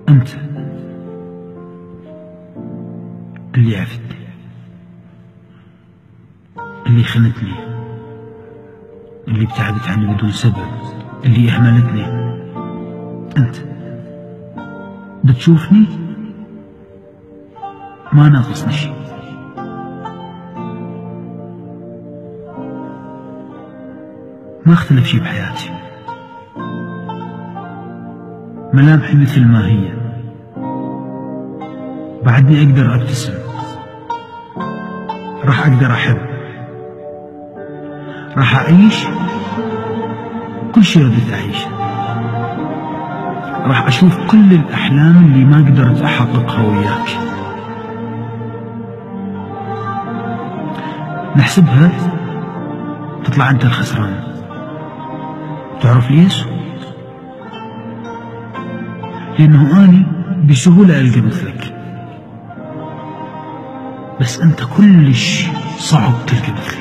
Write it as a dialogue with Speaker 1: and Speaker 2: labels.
Speaker 1: أنت اللي عفتني، اللي خنتني، اللي ابتعدت عني بدون سبب، اللي أهملتني. أنت بتشوفني ما ناقصني شي، ما اختلف شي بحياتي، ملامحي مثل ما هي، بعدني أقدر أبتسم، راح أقدر أحب، راح أعيش كل شي ردت أعيشه، راح أشوف كل الأحلام اللي ما قدرت أحققها وياك. نحسبها تطلع أنت الخسران. تعرف ليش؟ لأنه أني بسهولة ألقى مثلك، بس أنت كلش صعب تلقى مثلك.